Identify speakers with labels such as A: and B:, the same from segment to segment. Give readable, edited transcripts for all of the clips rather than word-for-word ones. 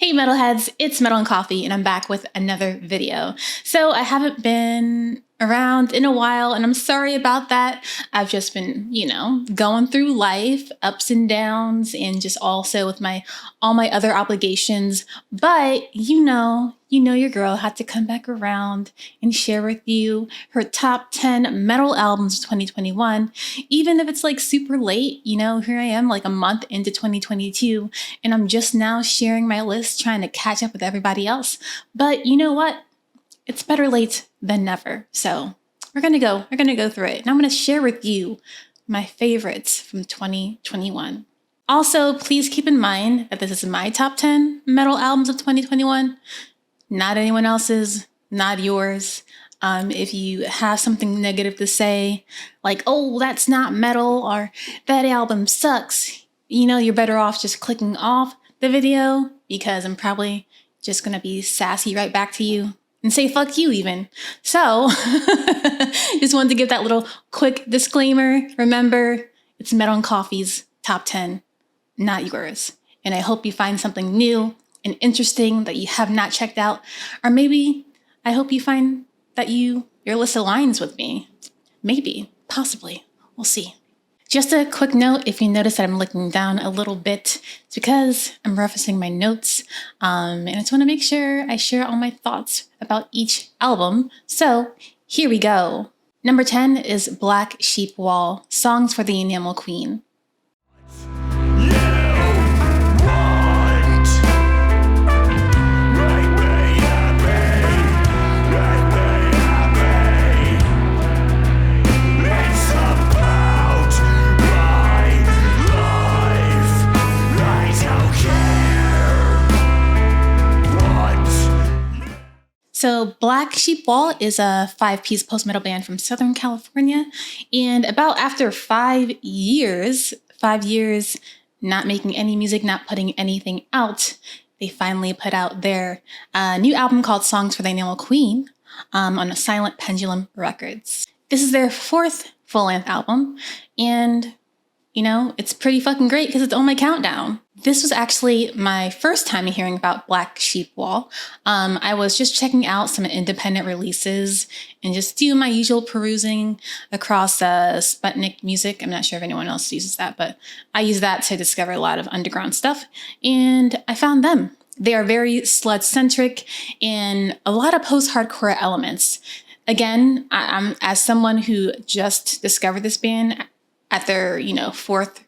A: Hey metalheads, it's Metal and Coffee and I'm back with another video. So I haven't been around in a while and I'm sorry about that. I've just been, going through life, ups and downs, and just also with all my other obligations. But your girl had to come back around and share with you her top 10 metal albums of 2021. Even if it's like super late, here I am like a month into 2022 and I'm just now sharing my list trying to catch up with everybody else. But you know what? It's better late than never. So we're gonna go through it. And I'm gonna share with you my favorites from 2021. Also, please keep in mind that this is my top 10 metal albums of 2021. Not anyone else's, not yours. If you have something negative to say, like, oh, that's not metal, or that album sucks, you're better off just clicking off the video because I'm probably just gonna be sassy right back to you and say fuck you even. So, just wanted to give that little quick disclaimer. Remember, it's Metal and Coffee's top 10, not yours. And I hope you find something new and interesting that you have not checked out. Or maybe I hope you find that your list aligns with me. Maybe, possibly, we'll see. Just a quick note, if you notice that I'm looking down a little bit, it's because I'm referencing my notes. And I just want to make sure I share all my thoughts about each album. So here we go. Number 10 is Black Sheep Wall, Songs for the Enamel Queen. So Black Sheep Wall is a 5-piece post-metal band from Southern California. And about after 5 years not making any music, not putting anything out, they finally put out their new album called Songs for the Enamel Queen on a Silent Pendulum Records. This is their 4th full-length album. And it's pretty fucking great because it's on my countdown. This was actually my first time hearing about Black Sheep Wall. I was just checking out some independent releases and just doing my usual perusing across Sputnik Music. I'm not sure if anyone else uses that, but I use that to discover a lot of underground stuff. And I found them. They are very sludge-centric and a lot of post-hardcore elements. Again, I'm as someone who just discovered this band at their, 4th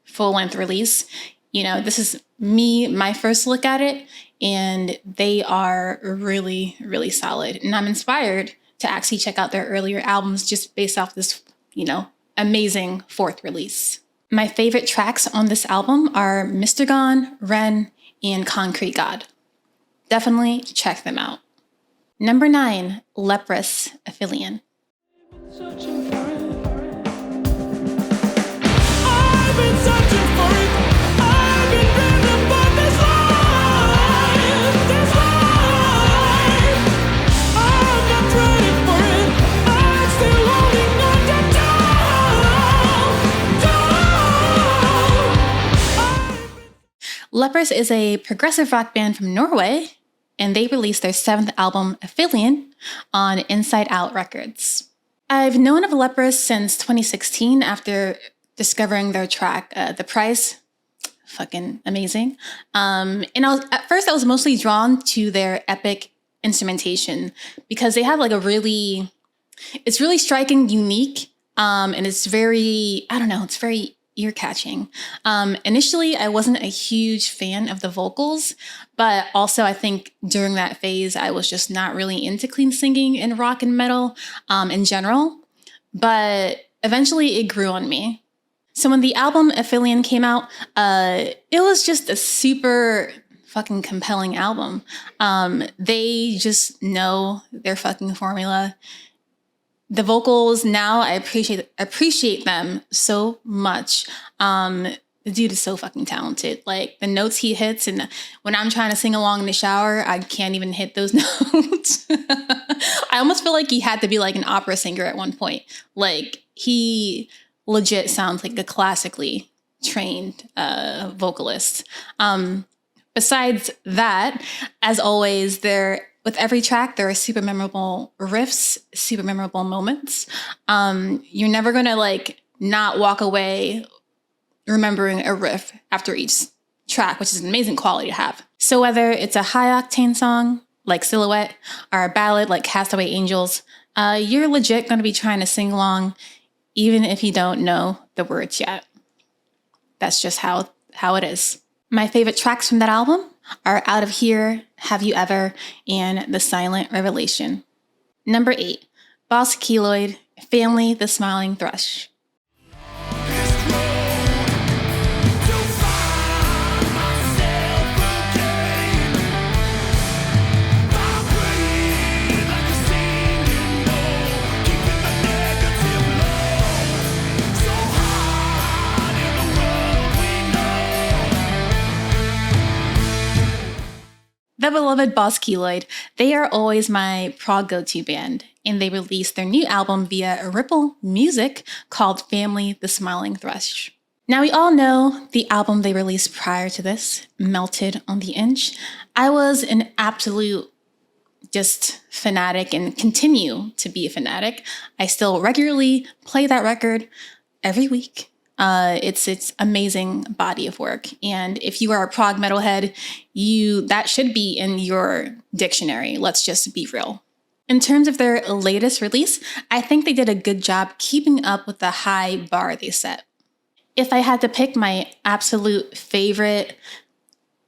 A: full-length release. This is my first look at it, and they are really, really solid. And I'm inspired to actually check out their earlier albums just based off this, amazing 4th release. My favorite tracks on this album are Mr. Gone, Ren, and Concrete God. Definitely check them out. Number 9, Leprous, Aphelion. Leprous is a progressive rock band from Norway, and they released their 7th album, Aphelion, on Inside Out Records. I've known of Leprous since 2016 after discovering their track, The Price. Fucking amazing. And at first I was mostly drawn to their epic instrumentation because they have like it's really striking, unique, and it's very, it's very ear-catching. Initially, I wasn't a huge fan of the vocals, but also I think during that phase, I was just not really into clean singing in rock and metal in general. But eventually it grew on me. So when the album Aphelion came out, it was just a super fucking compelling album. They just know their fucking formula. The vocals now, I appreciate them so much. The dude is so fucking talented. Like the notes he hits, and when I'm trying to sing along in the shower, I can't even hit those notes. I almost feel like he had to be like an opera singer at one point. Like he legit sounds like a classically trained vocalist. Besides that, as always, with every track, there are super memorable riffs, super memorable moments. You're never going to like not walk away remembering a riff after each track, which is an amazing quality to have. So whether it's a high octane song like Silhouette or a ballad like Castaway Angels, you're legit going to be trying to sing along even if you don't know the words yet. That's just how it is. My favorite tracks from that album are Out of Here, Have You Ever, and The Silent Revelation. Number 8, Boss Keloid, Family the Smiling Thrush. The beloved Boss Keloid, they are always my prog go-to band, and they released their new album via Ripple Music called Family the Smiling Thrush. Now we all know the album they released prior to this, Melted on the Inch. I was an absolute just fanatic and continue to be a fanatic. I still regularly play that record every week. It's amazing body of work. And if you are a prog metalhead, that should be in your dictionary. Let's just be real. In terms of their latest release, I think they did a good job keeping up with the high bar they set. If I had to pick my absolute favorite,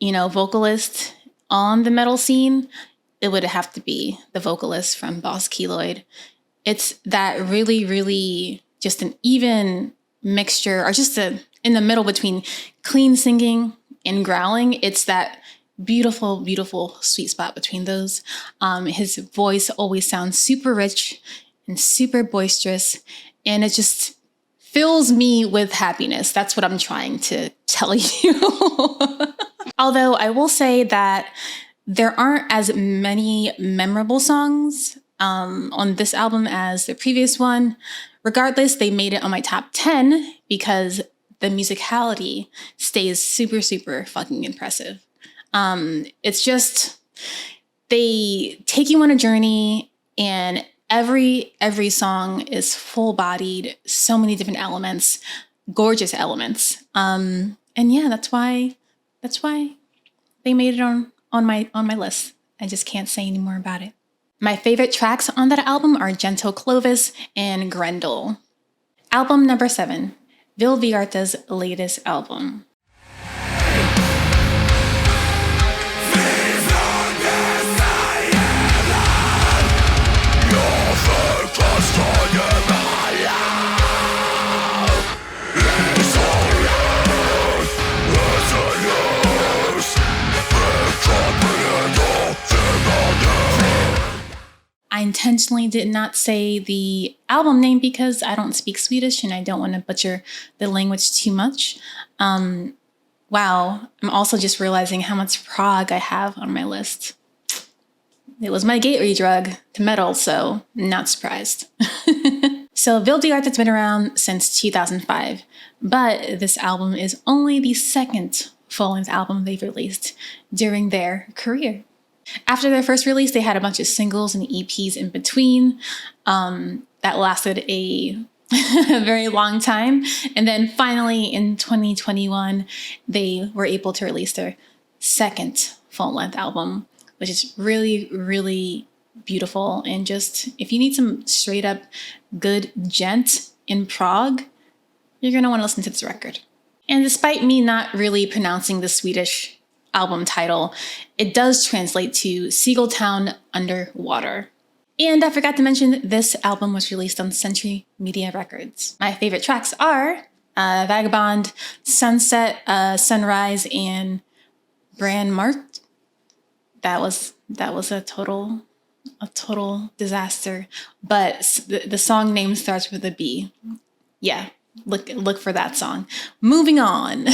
A: vocalist on the metal scene, it would have to be the vocalist from Boss Keloid. It's that really, really just an even mixture, or just in the middle between clean singing and growling. It's that beautiful, beautiful sweet spot between those. His voice always sounds super rich and super boisterous, and it just fills me with happiness. That's what I'm trying to tell you. Although I will say that there aren't as many memorable songs on this album as the previous one. Regardless, they made it on my top 10 because the musicality stays super, super fucking impressive. It's just, they take you on a journey, and every song is full-bodied, so many different elements, gorgeous elements. And yeah, that's why they made it on my list. I just can't say any more about it. My favorite tracks on that album are Gentle Clovis and Grendel. Album number 7, Vildhjarta's latest album. I intentionally did not say the album name because I don't speak Swedish and I don't want to butcher the language too much. Wow, I'm also just realizing how much prog I have on my list. It was my gateway drug to metal, so not surprised. So Vildhjarta's been around since 2005, but this album is only the second full-length album they've released during their career. After their first release, they had a bunch of singles and EPs in between that lasted a very long time. And then finally in 2021, they were able to release their second full-length album, which is really, really beautiful. And just, if you need some straight up good gent in prog, you're going to want to listen to this record. And despite me not really pronouncing the Swedish album title, it does translate to Seagulltown Underwater. And I forgot to mention, this album was released on Century Media Records. My favorite tracks are Vagabond, Sunset, Sunrise, and Brand Mart. That was a total disaster. But the song name starts with a B. Yeah. Look for that song. Moving on.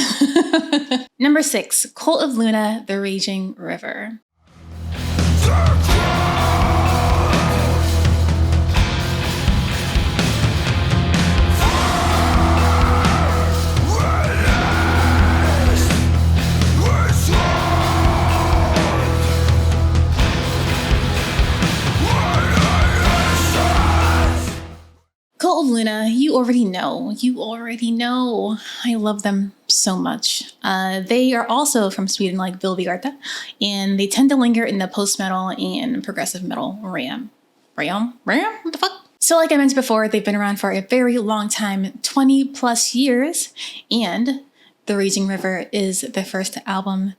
A: Number 6, Cult of Luna, The Raging River. Cult of Luna, you already know. You already know. I love them so much. They are also from Sweden, like Vildhjarta, and they tend to linger in the post-metal and progressive metal realm. What the fuck? So like I mentioned before, they've been around for a very long time, 20 plus years, and The Raging River is the first album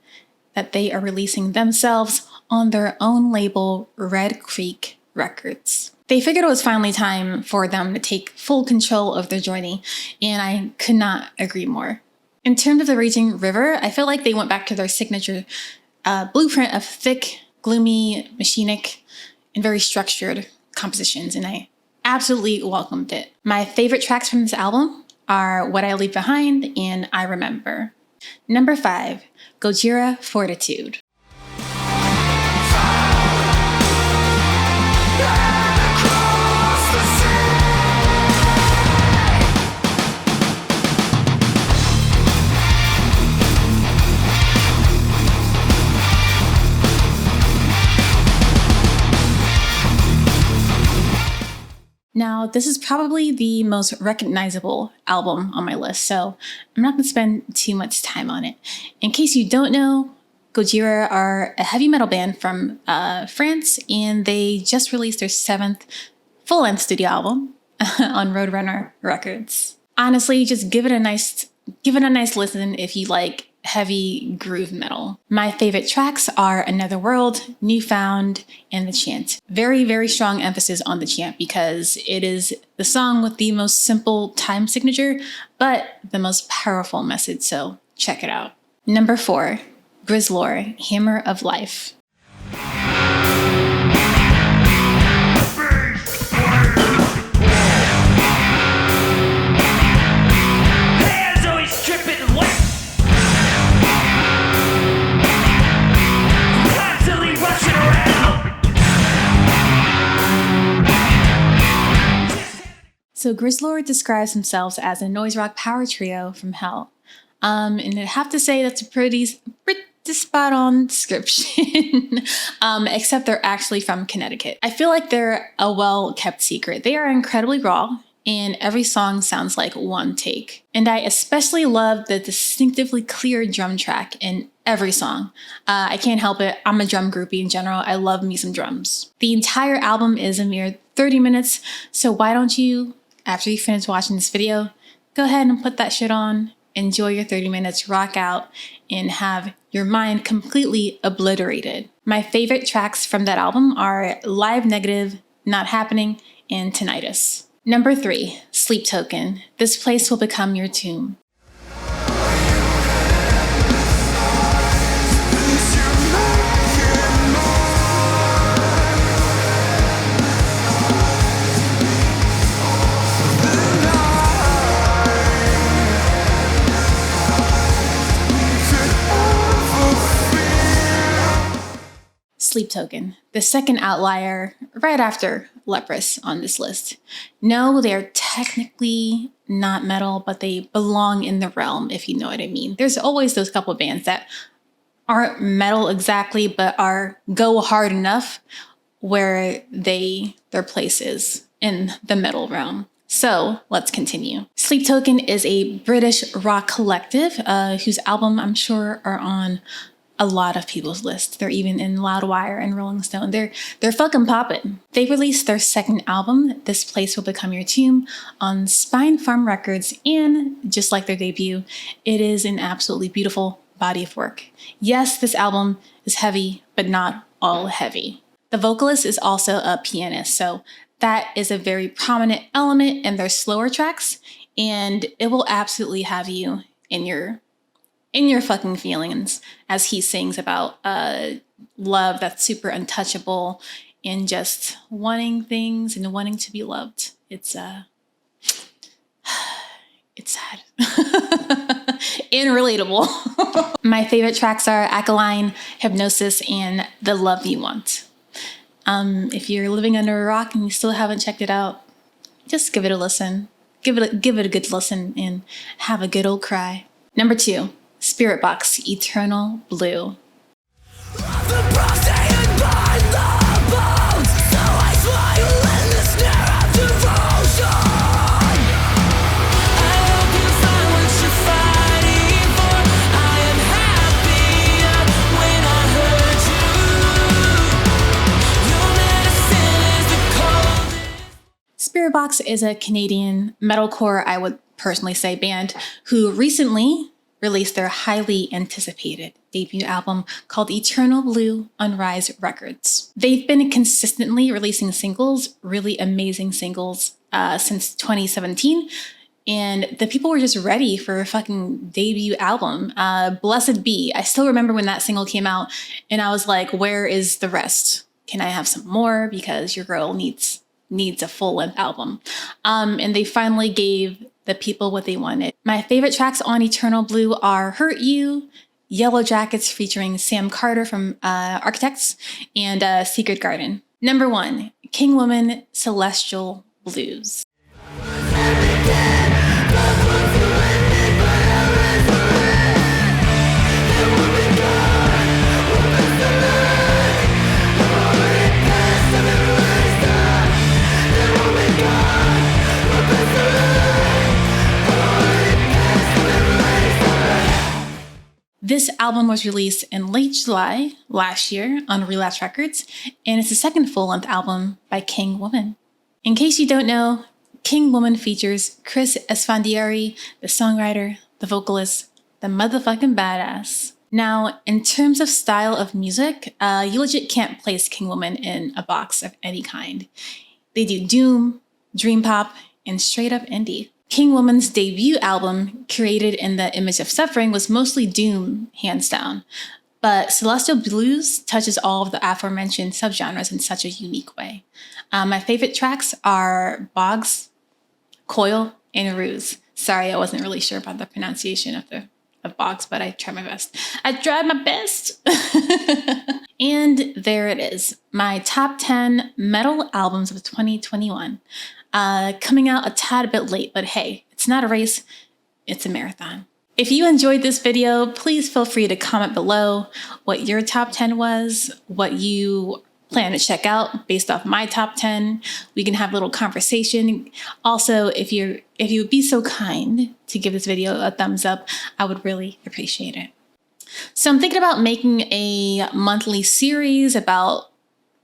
A: that they are releasing themselves on their own label, Red Creek Records. They figured it was finally time for them to take full control of their journey, and I could not agree more. In terms of The Raging River, I feel like they went back to their signature blueprint of thick, gloomy, machinic, and very structured compositions, and I absolutely welcomed it. My favorite tracks from this album are What I Leave Behind and I Remember. Number 5, Gojira Fortitude. Now, this is probably the most recognizable album on my list, so I'm not going to spend too much time on it. In case you don't know, Gojira are a heavy metal band from France, and they just released their 7th full-length studio album on Roadrunner Records. Honestly, just give it a nice listen if you like heavy groove metal. My favorite tracks are Another World, Newfound, and The Chant. Very, very strong emphasis on The Chant because it is the song with the most simple time signature, but the most powerful message, so check it out. Number 4, Grizzler, Hammer of Life. So Grizzler describes themselves as a noise rock power trio from hell. And I have to say that's a pretty spot on description, except they're actually from Connecticut. I feel like they're a well-kept secret. They are incredibly raw, and every song sounds like one take. And I especially love the distinctively clear drum track in every song. I can't help it. I'm a drum groupie in general. I love me some drums. The entire album is a mere 30 minutes, so why don't you, after you finish watching this video, go ahead and put that shit on, enjoy your 30 minutes, rock out, and have your mind completely obliterated. My favorite tracks from that album are Live Negative, Not Happening, and Tinnitus. Number 3, Sleep Token, This Place Will Become Your Tomb. Sleep Token, the second outlier right after Leprous on this list. No, they're technically not metal, but they belong in the realm, if you know what I mean. There's always those couple of bands that aren't metal exactly, but go hard enough where their place is in the metal realm. So let's continue. Sleep Token is a British rock collective whose album I'm sure are on a lot of people's lists. They're even in Loudwire and Rolling Stone. They're fucking poppin'. They released their second album, This Place Will Become Your Tomb, on Spine Farm Records, and just like their debut, it is an absolutely beautiful body of work. Yes, this album is heavy, but not all heavy. The vocalist is also a pianist, so that is a very prominent element in their slower tracks, and it will absolutely have you in your fucking feelings as he sings about love that's super untouchable and just wanting things and wanting to be loved. It's sad. And relatable. My favorite tracks are Alkaline, Hypnosis, and The Love You Want. If you're living under a rock and you still haven't checked it out, just give it a listen. Give it a good listen and have a good old cry. Number 2. Spiritbox, Eternal Blue. Spiritbox is a Canadian metalcore, I would personally say, band who recently released their highly anticipated debut album called Eternal Blue on Rise Records. They've been consistently releasing singles, really amazing singles, since 2017. And the people were just ready for a fucking debut album. Blessed Be. I still remember when that single came out and I was like, where is the rest? Can I have some more? Because your girl needs a full-length album. And they finally gave the people what they wanted. My favorite tracks on Eternal Blue are Hurt You, Yellow Jackets featuring Sam Carter from Architects, and Secret Garden. Number 1, King Woman, Celestial Blues. This album was released in late July last year on Relapse Records, and it's the second full-length album by King Woman. In case you don't know, King Woman features Chris Esfandiari, the songwriter, the vocalist, the motherfucking badass. Now, in terms of style of music, you legit can't place King Woman in a box of any kind. They do doom, dream pop, and straight up indie. King Woman's debut album, Created in the Image of Suffering, was mostly doom, hands down. But Celestial Blues touches all of the aforementioned subgenres in such a unique way. My favorite tracks are Boggs, Coil, and Ruse. Sorry, I wasn't really sure about the pronunciation of Boggs, but I tried my best. I tried my best! And there it is, my top 10 metal albums of 2021. Coming out a tad bit late, but hey, it's not a race, it's a marathon. If you enjoyed this video, please feel free to comment below what your top 10 was, what you plan to check out based off my top 10. We can have a little conversation. Also, if you would be so kind to give this video a thumbs up, I would really appreciate it. So I'm thinking about making a monthly series about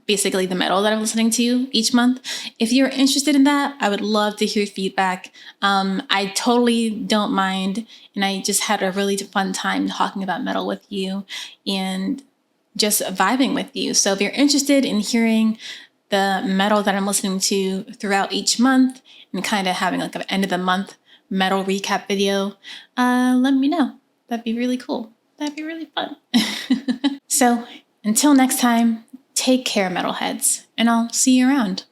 A: basically the metal that I'm listening to each month. If you're interested in that, I would love to hear feedback. I totally don't mind, and I just had a really fun time talking about metal with you and just vibing with you. So if you're interested in hearing the metal that I'm listening to throughout each month and kind of having like an end of the month metal recap video, let me know. That'd be really cool. That'd be really fun. So until next time, take care, metalheads, and I'll see you around.